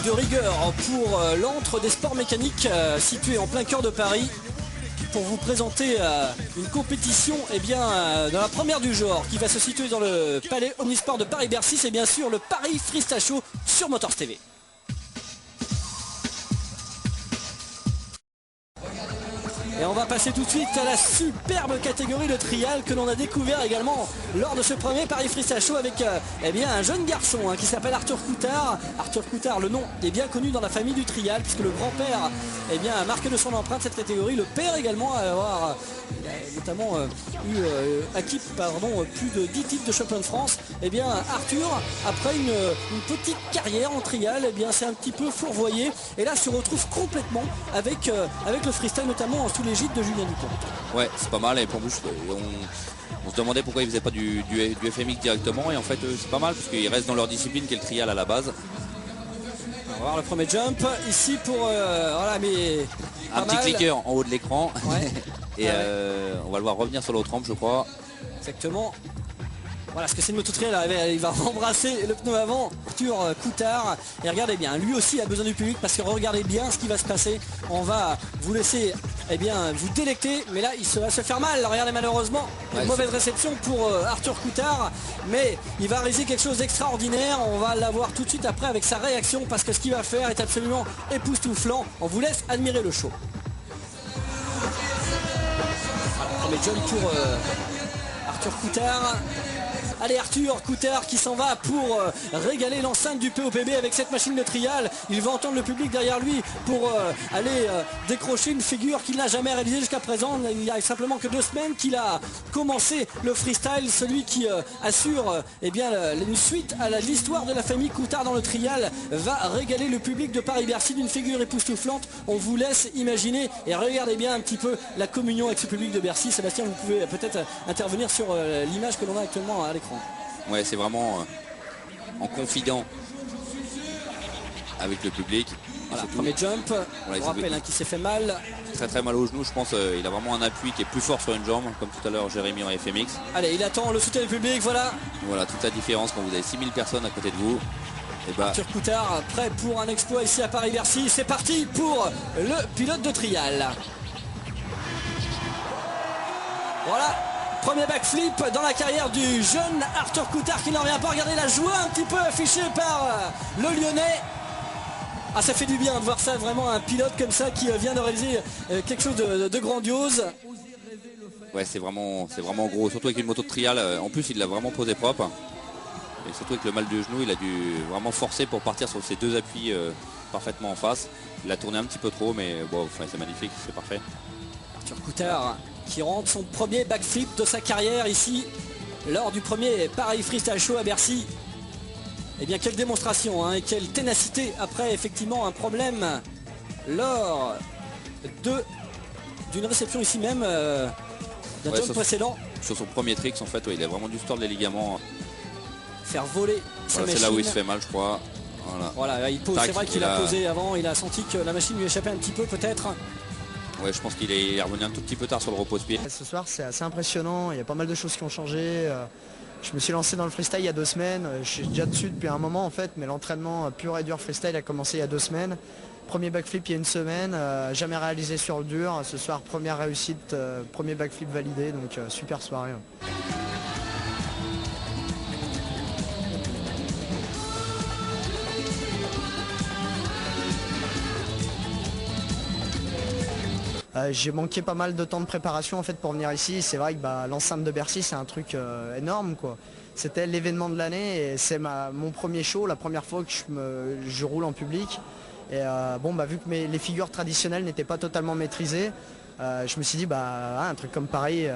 de rigueur pour l'antre des sports mécaniques situé en plein cœur de Paris pour vous présenter une compétition dans la première du genre qui va se situer dans le palais Omnisport de Paris-Bercy. C'est bien sûr le Paris Freestyle Show sur Motors TV. Et on va passer tout de suite à la superbe catégorie de trial que l'on a découvert également lors de ce premier Paris Freestyle Show avec un jeune garçon qui s'appelle Arthur Coutard. Arthur Coutard, le nom est bien connu dans la famille du trial puisque le grand-père a marqué de son empreinte cette catégorie. Le père également a notamment acquis plus de 10 titres de champion de France. Arthur, après une petite carrière en trial, c'est un petit peu fourvoyé et là se retrouve complètement avec le freestyle, notamment sous l'égide de Julien Dupont. Ouais, c'est pas mal et pour nous on se demandait pourquoi ils faisaient pas du FMX directement et en fait c'est pas mal parce qu'ils restent dans leur discipline qui est le trial à la base. On va voir le premier jump ici pour un petit clicker en haut de l'écran. Ouais. Et on va le voir revenir sur l'autre rampe, je crois. Exactement. Voilà, ce que c'est une moto trial, il va embrasser le pneu avant, Arthur Coutard. Et regardez bien, lui aussi a besoin du public parce que regardez bien ce qui va se passer. On va vous laisser vous délecter, mais là il va se faire mal. Regardez, malheureusement, une mauvaise réception pour Arthur Coutard, mais il va réaliser quelque chose d'extraordinaire. On va l'avoir tout de suite après avec sa réaction parce que ce qu'il va faire est absolument époustouflant. On vous laisse admirer le show. Voilà, premier jump pour Arthur Coutard. Allez, Arthur Coutard qui s'en va pour régaler l'enceinte du POPB avec cette machine de trial. Il va entendre le public derrière lui pour aller décrocher une figure qu'il n'a jamais réalisée jusqu'à présent. Il y a simplement que 2 semaines qu'il a commencé le freestyle, celui qui assure une suite à l'histoire de la famille Coutard dans le trial, va régaler le public de Paris-Bercy d'une figure époustouflante. On vous laisse imaginer et regardez bien un petit peu la communion avec ce public de Bercy. Sébastien, vous pouvez peut-être intervenir sur l'image que l'on a actuellement à l'écran. Ouais, c'est vraiment en confident avec le public. Voilà, premier jump, on rappelle qui s'est fait mal. Très très mal au genou, je pense. Il a vraiment un appui qui est plus fort sur une jambe, comme tout à l'heure Jérémy en FMX. Allez, il attend le soutien du public, voilà. Voilà toute la différence quand vous avez 6000 personnes à côté de vous. Arthur Coutard prêt pour un exploit ici à Paris-Bercy. C'est parti pour le pilote de trial. Voilà. Premier backflip dans la carrière du jeune Arthur Coutard qui n'en revient pas. Regardez la joie un petit peu affichée par le Lyonnais. Ah, ça fait du bien de voir ça, vraiment un pilote comme ça qui vient de réaliser quelque chose de grandiose. Ouais, c'est vraiment gros, surtout avec une moto de trial. En plus, il l'a vraiment posé propre. Et surtout avec le mal de genou, il a dû vraiment forcer pour partir sur ses 2 appuis parfaitement en face. Il a tourné un petit peu trop, mais bon, c'est magnifique, c'est parfait. Arthur Coutard qui rentre son premier backflip de sa carrière ici lors du premier Paris Freestyle Show à Bercy. Quelle démonstration et quelle ténacité après effectivement un problème lors d'une réception ici même d'un jump précédent. Sur son premier trick en fait, il a vraiment dû se tordre les ligaments. Faire voler sa machine. C'est là où il se fait mal, je crois. Voilà, c'est vrai qu'il a posé avant, il a senti que la machine lui échappait un petit peu peut-être. Ouais, je pense qu'il est revenu un tout petit peu tard sur le repose-pied. Ce soir c'est assez impressionnant, il y a pas mal de choses qui ont changé. Je me suis lancé dans le freestyle il y a 2 semaines, je suis déjà dessus depuis un moment en fait, mais l'entraînement pur et dur freestyle a commencé il y a 2 semaines. Premier backflip il y a 1 semaine, jamais réalisé sur le dur. Ce soir première réussite, premier backflip validé, donc super soirée. J'ai manqué pas mal de temps de préparation en fait pour venir ici. C'est vrai que l'enceinte de Bercy c'est un truc énorme quoi. C'était l'événement de l'année et c'est mon premier show, la première fois que je roule en public. Et vu que les figures traditionnelles n'étaient pas totalement maîtrisées, je me suis dit un truc comme pareil,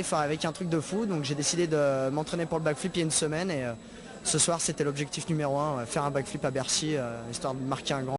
faire avec un truc de fou. Donc j'ai décidé de m'entraîner pour le backflip il y a 1 semaine et ce soir c'était l'objectif numéro 1, faire un backflip à Bercy, histoire de marquer un grand.